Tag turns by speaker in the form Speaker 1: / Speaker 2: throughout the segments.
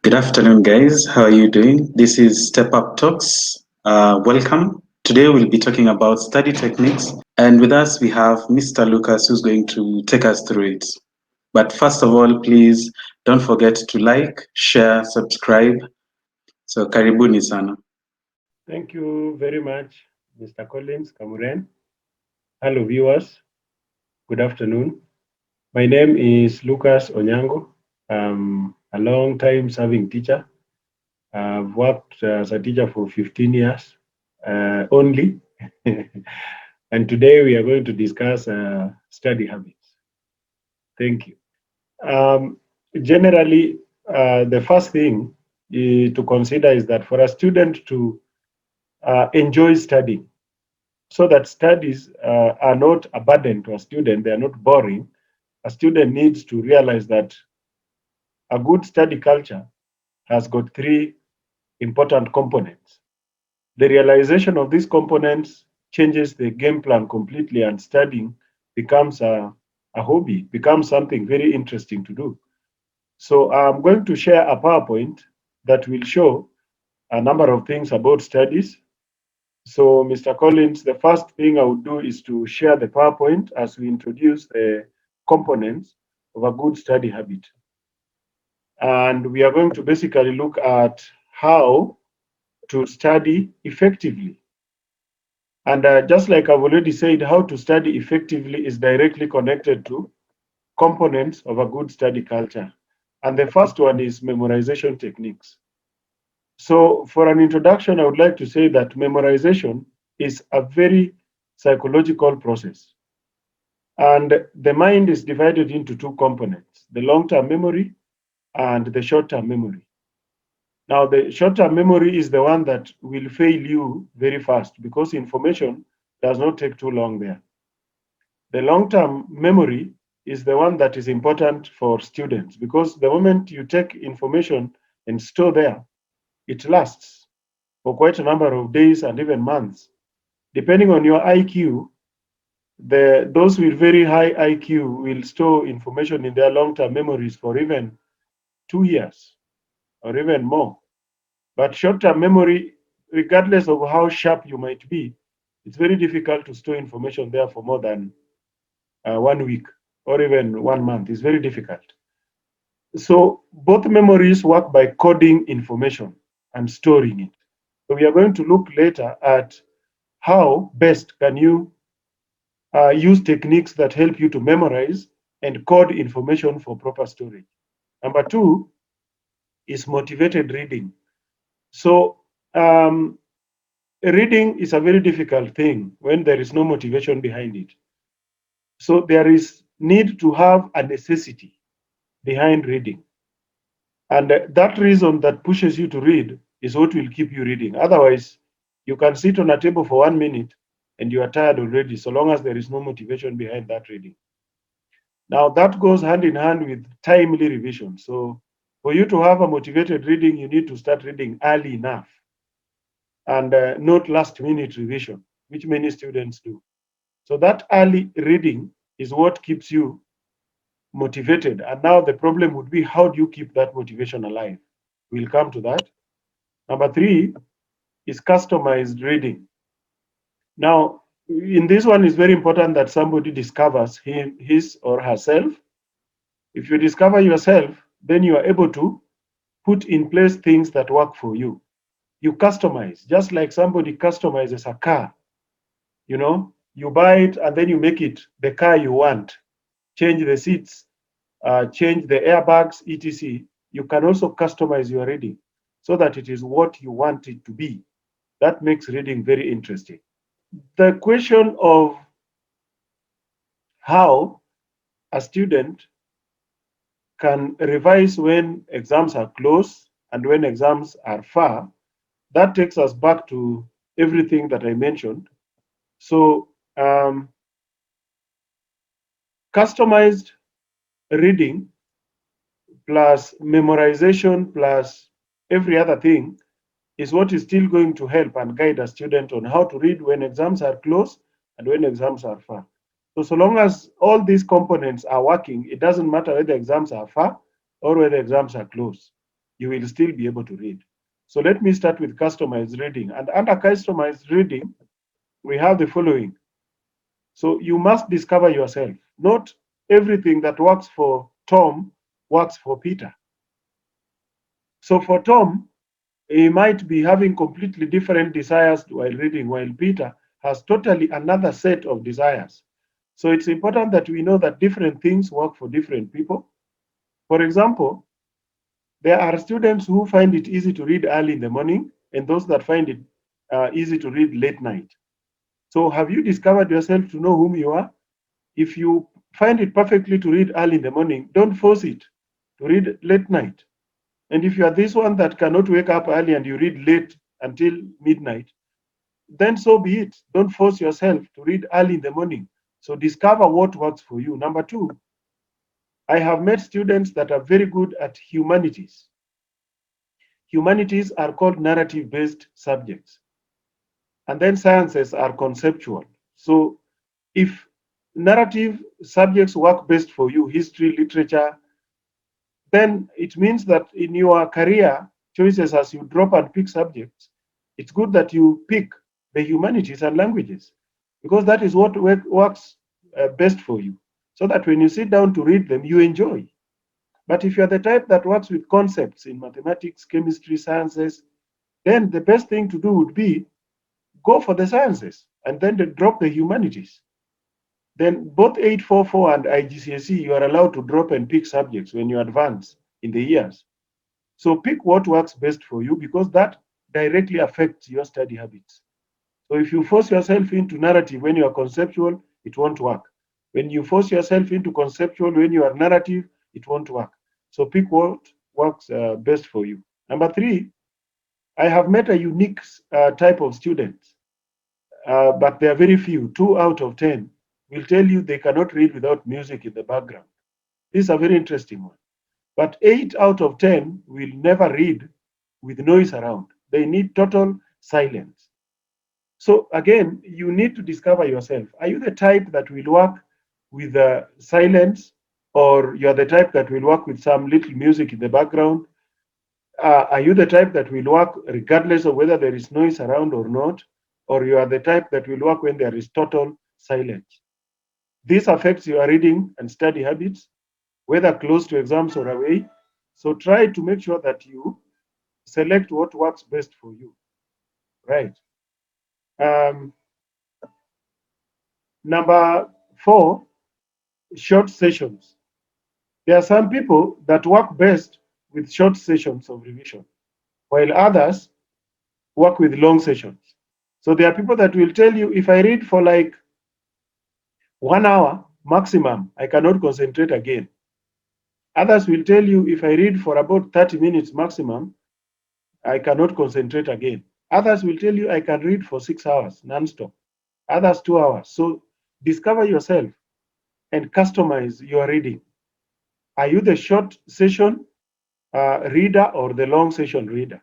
Speaker 1: Good afternoon, guys. How are you doing? This is Step Up Talks. Welcome. Today we'll be talking about study techniques, and with us we have Mr. Lucas who's going to take us through it. But first of all, please don't forget to like, share, subscribe. So karibuni sana.
Speaker 2: Thank you very much, Mr. Collins Kamuren. Hello, viewers. Good afternoon. My name is Lucas Onyango. I'm a long-time serving teacher. I've worked as a teacher for 15 years only. And today we are going to discuss study habits. Thank you. Generally, the first thing to consider is that for a student to enjoy studying, so that studies are not a burden to a student, they are not boring, a student needs to realize that a good study culture has got three important components. The realization of these components changes the game plan completely, and studying becomes a hobby, becomes something very interesting to do. So I'm going to share a PowerPoint that will show a number of things about studies. So, Mr. Collins, the first thing I would do is to share the PowerPoint as we introduce the components of a good study habit. And we are going to basically look at how to study effectively. And just like I've already said, how to study effectively is directly connected to components of a good study culture. And the first one is memorization techniques. So for an introduction, I would like to say that memorization is a very psychological process. And the mind is divided into two components, the long-term memory and the short-term memory. Now, the short-term memory is the one that will fail you very fast because information does not take too long there. The long-term memory is the one that is important for students because the moment you take information and store there, it lasts for quite a number of days and even months. Depending on your IQ, those with very high IQ will store information in their long-term memories for even 2 years or even more. But short-term memory, regardless of how sharp you might be, it's very difficult to store information there for more than 1 week or even 1 month. It's very difficult. So both memories work by coding information and storing it. So we are going to look later at how best can you use techniques that help you to memorize and code information for proper storage. Number two is motivated reading. So reading is a very difficult thing when there is no motivation behind it. So there is need to have a necessity behind reading. And that reason that pushes you to read is what will keep you reading. Otherwise, you can sit on a table for 1 minute and you are tired already, so long as there is no motivation behind that reading. Now, that goes hand in hand with timely revision. So for you to have a motivated reading, you need to start reading early enough and not last minute revision, which many students do. So that early reading is what keeps you motivated. And now the problem would be, how do you keep that motivation alive? We'll come to that. Number three is customized reading. Now, in this one, it's very important that somebody discovers his or herself. If you discover yourself, then you are able to put in place things that work for you. You customize, just like somebody customizes a car. You know, you buy it and then you make it the car you want. Change the seats, change the airbags, etc. You can also customize your reading so that it is what you want it to be. That makes reading very interesting. The question of how a student can revise when exams are close and when exams are far, that takes us back to everything that I mentioned. So customized reading plus memorization plus every other thing is what is still going to help and guide a student on how to read when exams are close and when exams are far. So long as all these components are working, it doesn't matter whether exams are far or whether exams are close. you will still be able to read. So let me start with customized reading. And under customized reading, we have the following. So you must discover yourself. Not everything that works for Tom works for Peter. So for Tom, he might be having completely different desires while reading, while Peter has totally another set of desires. So it's important that we know that different things work for different people. For example, there are students who find it easy to read early in the morning and those that find it easy to read late night. So have you discovered yourself to know whom you are? If you find it perfectly to read early in the morning, don't force it to read late night. And if you are this one that cannot wake up early and you read late until midnight, then so be it. Don't force yourself to read early in the morning. So discover what works for you. Number two, I have met students that are very good at humanities. Humanities are called narrative-based subjects. And then sciences are conceptual. So if narrative subjects work best for you, history, literature, then it means that in your career choices as you drop and pick subjects, it's good that you pick the humanities and languages because that is what works best for you. So that when you sit down to read them, you enjoy. But if you're the type that works with concepts in mathematics, chemistry, sciences, then the best thing to do would be go for the sciences and then drop the humanities. Then both 844 and IGCSE, you are allowed to drop and pick subjects when you advance in the years. So pick what works best for you because that directly affects your study habits. So if you force yourself into narrative when you are conceptual, it won't work. When you force yourself into conceptual when you are narrative, it won't work. So pick what works best for you. Number three, I have met a unique type of students, but they are very few. 2 out of 10 will tell you they cannot read without music in the background. This is a very interesting one. But 8 out of 10 will never read with noise around. They need total silence. So again, you need to discover yourself. Are you the type that will work with silence, or you are the type that will work with some little music in the background? Are you the type that will work regardless of whether there is noise around or not? Or you are the type that will work when there is total silence? This affects your reading and study habits, whether close to exams or away. So try to make sure that you select what works best for you. Right. Um, Number four, short sessions. There are some people that work best with short sessions of revision, while others work with long sessions. So there are people that will tell you, if I read for like 1 hour maximum, I cannot concentrate again. Others will tell you, if I read for about 30 minutes maximum, I cannot concentrate again. Others will tell you, I can read for 6 hours non-stop. Others 2 hours. So discover yourself and customize your reading. Are you the short session reader or the long session reader?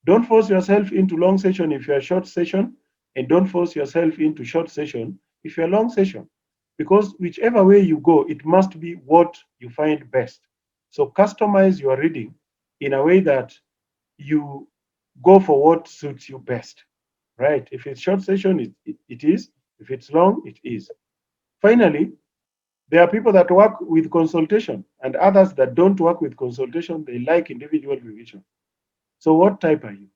Speaker 2: Don't force yourself into long session if you're a short session, and don't force yourself into short session if you're a long session. Because whichever way you go, it must be what you find best. So customize your reading in a way that you go for what suits you best, right? If it's short session, it is. If it's long, it is. Finally, there are people that work with consultation and others that don't work with consultation. They like individual revision. So what type are you?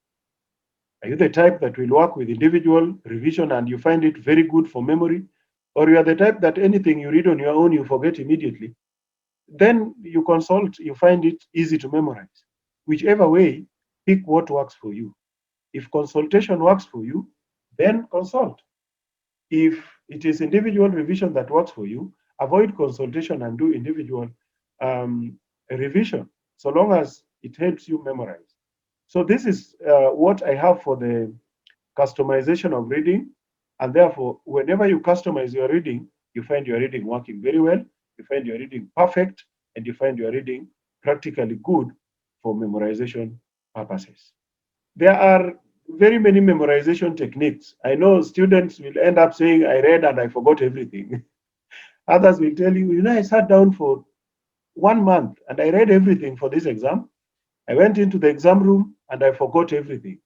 Speaker 2: Are you the type that will work with individual revision and you find it very good for memory? Or you are the type that anything you read on your own, you forget immediately? Then you consult, you find it easy to memorize. Whichever way, pick what works for you. If consultation works for you, then consult. If it is individual revision that works for you, avoid consultation and do individual revision, so long as it helps you memorize. So this is what I have for the customization of reading. And therefore, whenever you customize your reading, you find your reading working very well, you find your reading perfect, and you find your reading practically good for memorization purposes. There are very many memorization techniques. I know students will end up saying, I read and I forgot everything. Others will tell you, I sat down for 1 month and I read everything for this exam. I went into the exam room and I forgot everything.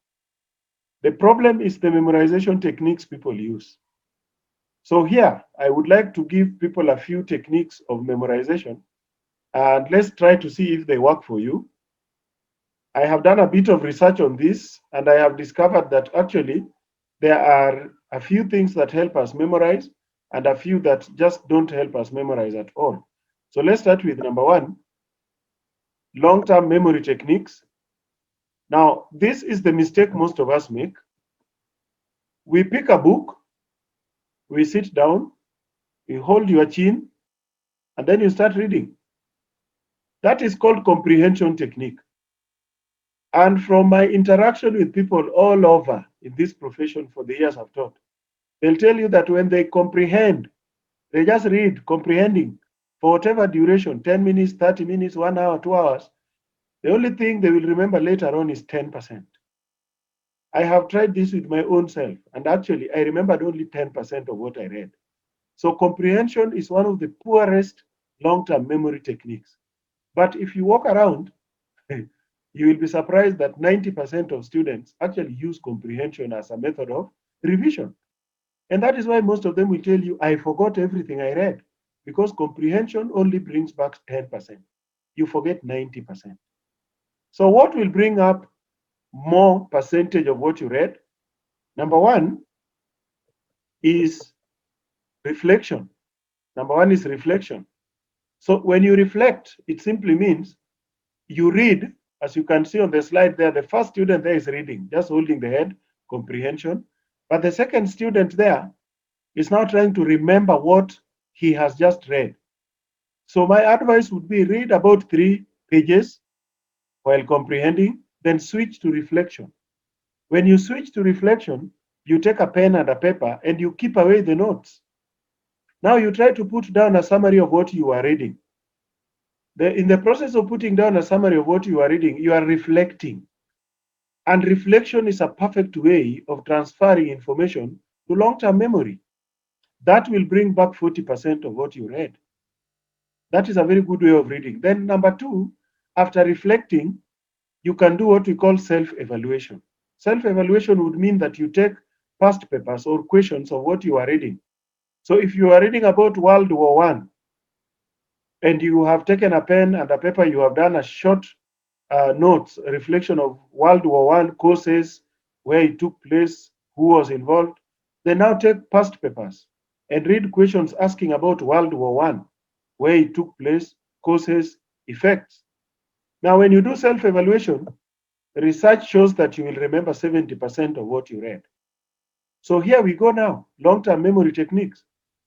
Speaker 2: The problem is the memorization techniques people use. So here, I would like to give people a few techniques of memorization, and let's try to see if they work for you. I have done a bit of research on this, and I have discovered that actually there are a few things that help us memorize and a few that just don't help us memorize at all. So let's start with number one, long-term memory techniques. Now, this is the mistake most of us make. We pick a book, we sit down, you hold your chin, and then you start reading. That is called comprehension technique. And from my interaction with people all over in this profession for the years I've taught, they'll tell you that when they comprehend, they just read, comprehending for whatever duration, 10 minutes, 30 minutes, 1 hour, 2 hours. The only thing they will remember later on is 10%. I have tried this with my own self, and actually, I remembered only 10% of what I read. So comprehension is one of the poorest long-term memory techniques. But if you walk around, you will be surprised that 90% of students actually use comprehension as a method of revision. And that is why most of them will tell you, I forgot everything I read, because comprehension only brings back 10%. You forget 90%. So what will bring up more percentage of what you read? Number one is reflection. Number one is reflection. So when you reflect, it simply means you read, as you can see on the slide there, the first student there is reading, just holding the head, comprehension. But the second student there is now trying to remember what he has just read. So my advice would be read about 3 pages while comprehending, then switch to reflection. When you switch to reflection, you take a pen and a paper and you keep away the notes. Now you try to put down a summary of what you are reading. In the process of putting down a summary of what you are reading, you are reflecting. And reflection is a perfect way of transferring information to long-term memory. That will bring back 40% of what you read. That is a very good way of reading. Then number two, after reflecting, you can do what we call self-evaluation. Self-evaluation would mean that you take past papers or questions of what you are reading. So if you are reading about World War One, and you have taken a pen and a paper, you have done a short notes, a reflection of World War One causes, where it took place, who was involved. They now take past papers and read questions asking about World War One, where it took place, causes, effects. Now, when you do self-evaluation, research shows that you will remember 70% of what you read. So here we go now, long-term memory techniques.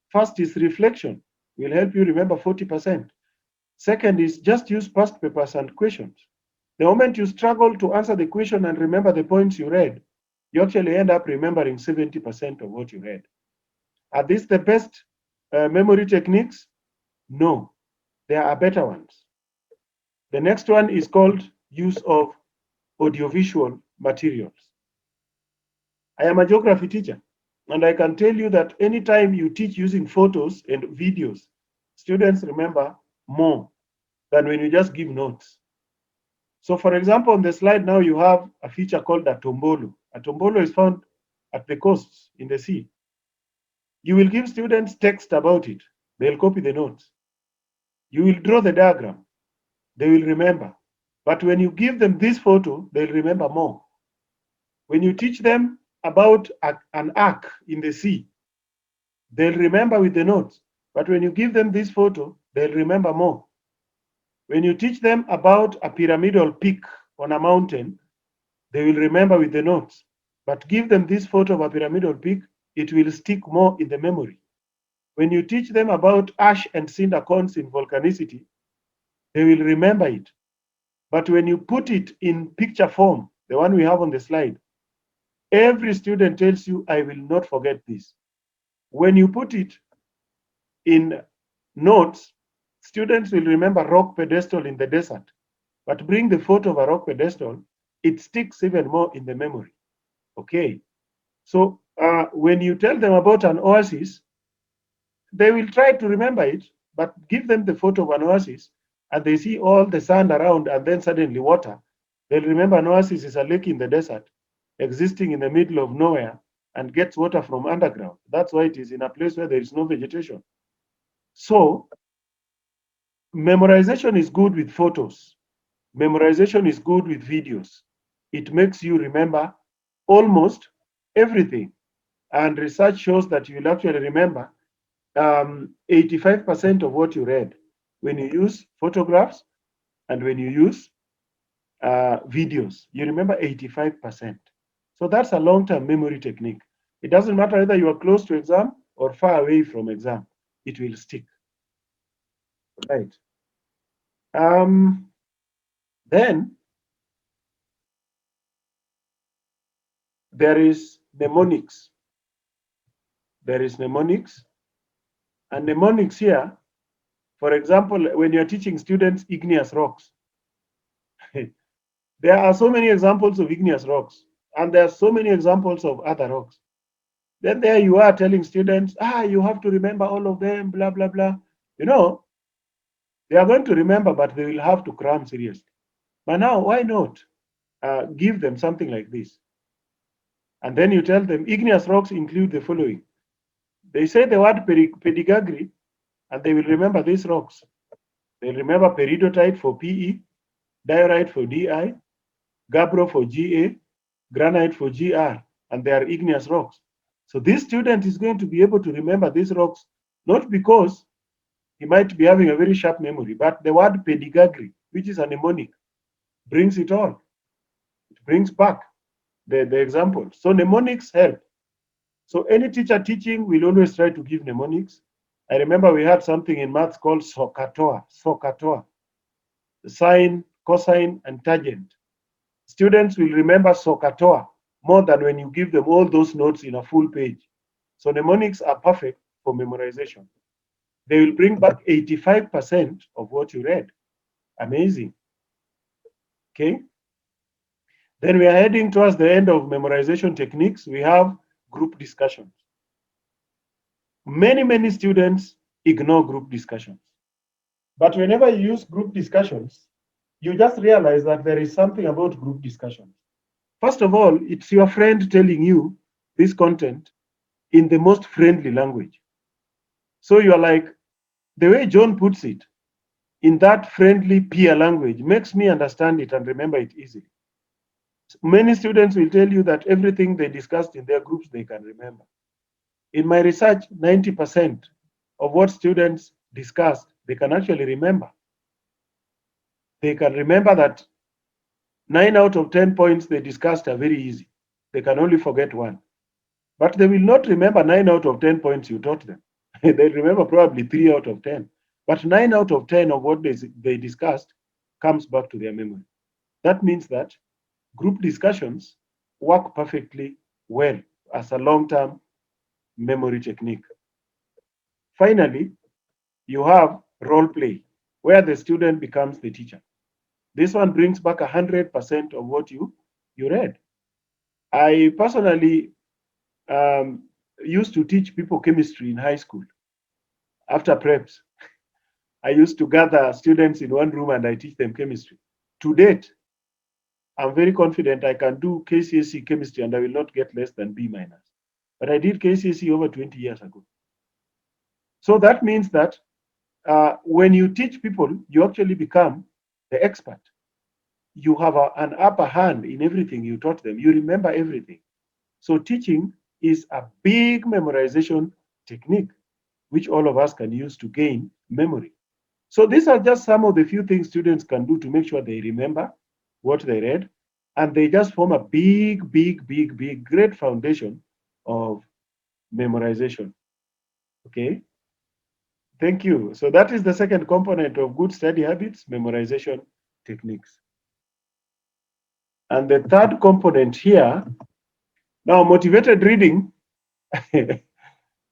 Speaker 2: First is reflection, will help you remember 40%. Second is just use past papers and questions. The moment you struggle to answer the question and remember the points you read, you actually end up remembering 70% of what you read. Are these the best memory techniques? No, there are better ones. The next one is called use of audiovisual materials. I am a geography teacher, and I can tell you that anytime you teach using photos and videos, students remember more than when you just give notes. So for example, on the slide now you have a feature called a tombolo. A tombolo is found at the coasts in the sea. You will give students text about it. They'll copy the notes. You will draw the diagram. They will remember. But when you give them this photo, they'll remember more. When you teach them about an ark in the sea, they'll remember with the notes. But when you give them this photo, they'll remember more. When you teach them about a pyramidal peak on a mountain, they will remember with the notes. But give them this photo of a pyramidal peak, it will stick more in the memory. When you teach them about ash and cinder cones in volcanicity, they will remember it. But when you put it in picture form, the one we have on the slide, every student tells you, I will not forget this. When you put it in notes, students will remember rock pedestal in the desert. But bring the photo of a rock pedestal, it sticks even more in the memory. Okay. So when you tell them about an oasis, they will try to remember it, but give them the photo of an oasis and they see all the sand around and then suddenly water. They'll remember an oasis is a lake in the desert, existing in the middle of nowhere, and gets water from underground. That's why it is in a place where there is no vegetation. So, memorization is good with photos. Memorization is good with videos. It makes you remember almost everything. And research shows that you will actually remember 85% of what you read when you use photographs and when you use videos. You remember 85%. So that's a long-term memory technique. It doesn't matter whether you are close to exam or far away from exam. It will stick. Right. Then there is mnemonics. There is mnemonics. And mnemonics here, for example, when you're teaching students igneous rocks, there are so many examples of igneous rocks, and there are so many examples of other rocks. Then there you are telling students, you have to remember all of them, blah, blah, blah. You know, they are going to remember, but they will have to cram seriously. But now, why not give them something like this? And then you tell them igneous rocks include the following. They say the word pedigagri, and they will remember these rocks. They'll remember peridotite for PE, diorite for DI, gabbro for GA, granite for GR, and they are igneous rocks. So this student is going to be able to remember these rocks, not because he might be having a very sharp memory, but the word pedigagri, which is a mnemonic, brings it all. It brings back the example. So mnemonics help. So any teacher teaching will always try to give mnemonics. I remember we had something in maths called SOHCAHTOA, sine, cosine, and tangent. Students will remember SOHCAHTOA more than when you give them all those notes in a full page. So mnemonics are perfect for memorization. They will bring back 85% of what you read. Amazing. Okay. Then we are heading towards the end of memorization techniques. We have group discussions. Many students ignore group discussions. But whenever you use group discussions, you just realize that there is something about group discussions. First of all, it's your friend telling you this content in the most friendly language. So you're like, the way John puts it, in that friendly peer language, makes me understand it and remember it easily. Many students will tell you that everything they discussed in their groups, they can remember. In my research, 90% of what students discussed, they can actually remember. They can remember that 9 out of 10 points they discussed are very easy. They can only forget one. But they will not remember 9 out of 10 points you taught them. They'll remember probably 3 out of 10. But 9 out of 10 of what they discussed comes back to their memory. That means that group discussions work perfectly well as a long-term memory technique. Finally, you have role play, where the student becomes the teacher. This one brings back 100% of what you read. I personally used to teach people chemistry in high school. After preps, I used to gather students in one room and I teach them chemistry. To date, I'm very confident I can do KCSE chemistry and I will not get less than B minus. But I did KCSE over 20 years ago. So that means that when you teach people, you actually become the expert. You have an upper hand in everything you taught them. You remember everything. So teaching is a big memorization technique, which all of us can use to gain memory. So these are just some of the few things students can do to make sure they remember what they read, and they just form a big, great foundation of memorization. Okay, thank you. So that is the second component of good study habits, memorization techniques. And the third component here, now motivated reading. There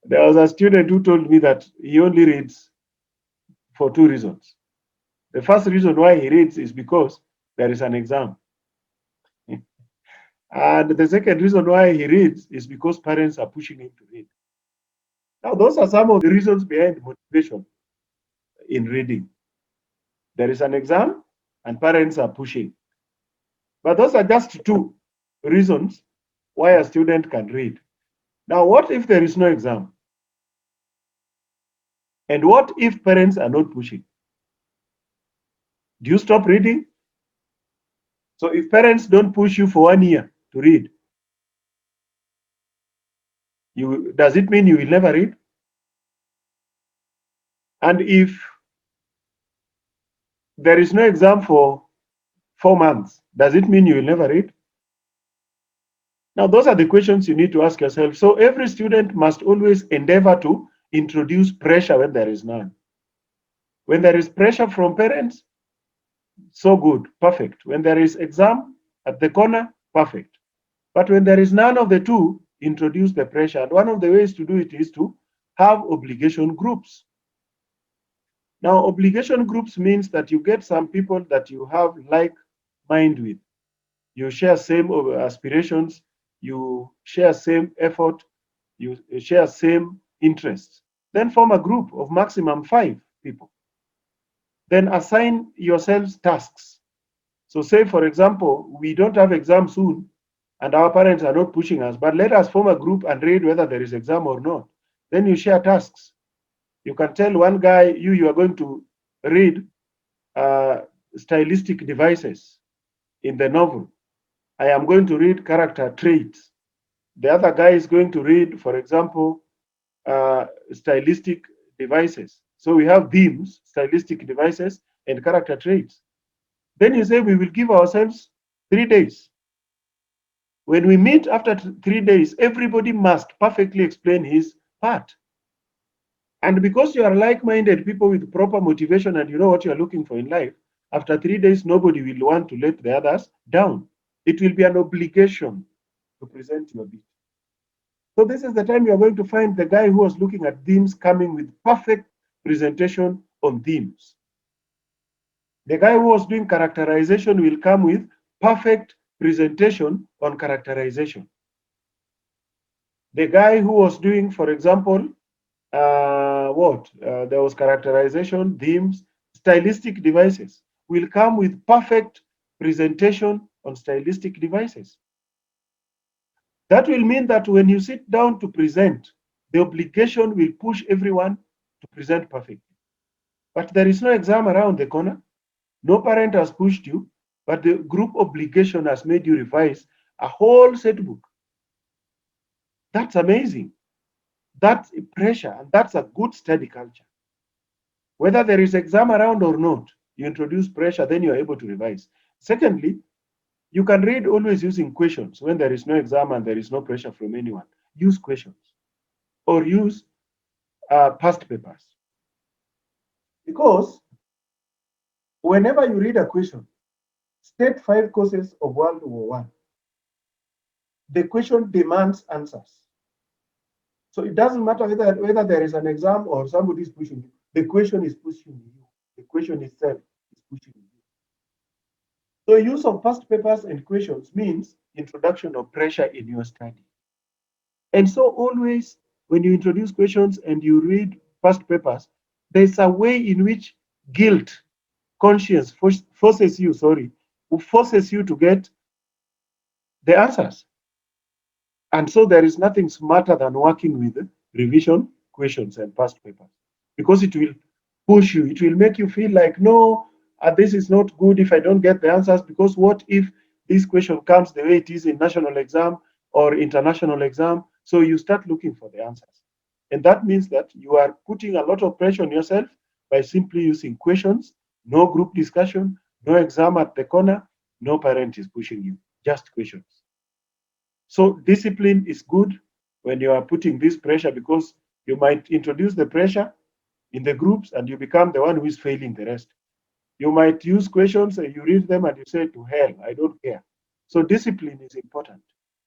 Speaker 2: was a student who told me that he only reads for two reasons. The first reason why he reads is because there is an exam. And the second reason why he reads is because parents are pushing him to read. Now, those are some of the reasons behind motivation in reading. There is an exam, and parents are pushing. But those are just two reasons why a student can read. Now, what if there is no exam? And what if parents are not pushing? Do you stop reading? So if parents don't push you for 1 year to read, does it mean you will never read? And if there is no exam for 4 months, does it mean you will never read? Now, those are the questions you need to ask yourself. So every student must always endeavor to introduce pressure when there is none. When there is pressure from parents, so good, perfect. When there is exam at the corner, perfect. But when there is none of the two, introduce the pressure. And one of the ways to do it is to have obligation groups. Now, obligation groups means that you get some people that you have like mind with. You share same aspirations, you share same effort, you share same interests. Then form a group of maximum 5 people. Then assign yourselves tasks. So say, for example, we don't have exam soon and our parents are not pushing us, but let us form a group and read whether there is exam or not. Then you share tasks. You can tell one guy, you are going to read stylistic devices in the novel. I am going to read character traits. The other guy is going to read, for example, stylistic devices. So we have themes, stylistic devices, and character traits. Then you say we will give ourselves 3 days. When we meet after 3 days, everybody must perfectly explain his part. And because you are like-minded people with proper motivation and you know what you are looking for in life, after 3 days, nobody will want to let the others down. It will be an obligation to present your bit. So this is the time you're going to find the guy who was looking at themes coming with perfect presentation on themes. The guy who was doing characterization will come with perfect presentation on characterization. The guy who was doing, for example, there was characterization, themes, stylistic devices will come with perfect presentation on stylistic devices. That will mean that when you sit down to present, the obligation will push everyone to present perfectly. But there is no exam around the corner. No parent has pushed you, but the group obligation has made you revise a whole set book. That's amazing. That's a pressure, and that's a good study culture. Whether there is exam around or not, you introduce pressure, then you're able to revise. Secondly, you can read always using questions when there is no exam and there is no pressure from anyone. Use questions or use past papers. Because whenever you read a question, state 5 causes of World War One. The question demands answers. So it doesn't matter whether there is an exam or somebody is pushing you. The question is pushing you. The question itself is pushing you. So use of past papers and questions means introduction of pressure in your study. And so always when you introduce questions and you read past papers, there's a way in which guilt, conscience forces you to get the answers. And so there is nothing smarter than working with revision questions and past papers because it will push you. It will make you feel like, no, this is not good if I don't get the answers, because what if this question comes the way it is in national exam or international exam? So you start looking for the answers. And that means that you are putting a lot of pressure on yourself by simply using questions, no group discussion, no exam at the corner, no parent is pushing you, just questions. So discipline is good when you are putting this pressure, because you might introduce the pressure in the groups and you become the one who is failing the rest. You might use questions and you read them and you say, to hell, I don't care. So discipline is important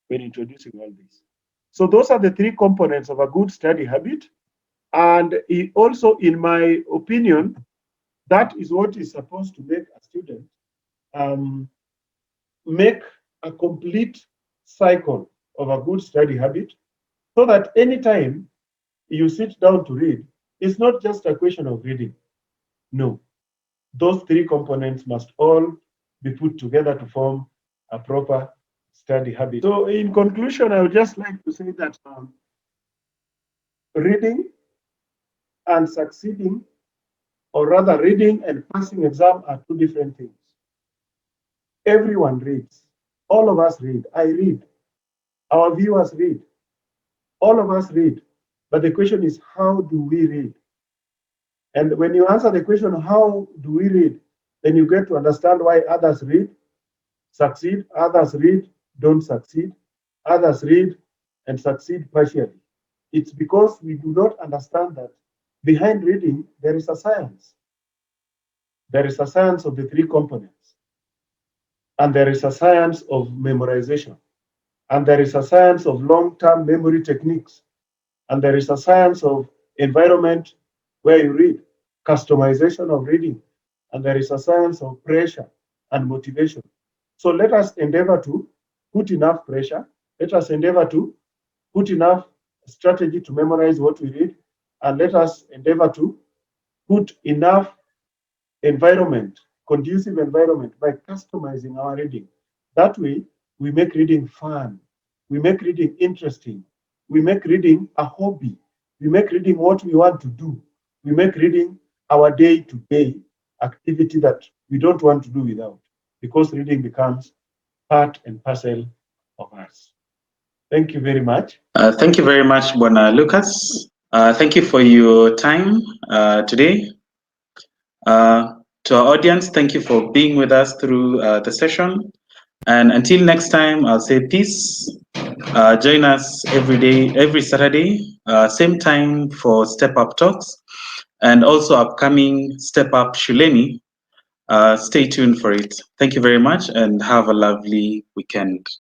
Speaker 2: when introducing all this. So those are the 3 components of a good study habit. And also, in my opinion, that is what is supposed to make a student make a complete cycle of a good study habit, so that anytime you sit down to read, it's not just a question of reading. No, those 3 components must all be put together to form a proper study habit. So in conclusion, I would just like to say that reading and succeeding, or rather reading and passing exam, are two different things. Everyone reads. All of us read. I read. Our viewers read. All of us read. But the question is, how do we read? And when you answer the question, how do we read, then you get to understand why others read, succeed, others read, don't succeed, others read and succeed partially. It's because we do not understand that behind reading, there is a science. There is a science of the three components, and there is a science of memorization, and there is a science of long-term memory techniques, and there is a science of environment where you read, customization of reading, and there is a science of pressure and motivation. So let us endeavor to put enough pressure. Let us endeavor to put enough strategy to memorize what we read, and let us endeavor to put enough environment, conducive environment, by customizing our reading. That way, we make reading fun, we make reading interesting, we make reading a hobby, we make reading what we want to do, we make reading our day-to-day activity that we don't want to do without, because reading becomes part and parcel of us. Thank you very much.
Speaker 1: Thank you very much, Bwana Lucas. Thank you for your time today. To our audience, thank you for being with us through the session. And until next time, I'll say peace. Join us every day, every Saturday, same time for Step Up Talks, and also upcoming Step Up Shuleni. Stay tuned for it. Thank you very much and have a lovely weekend.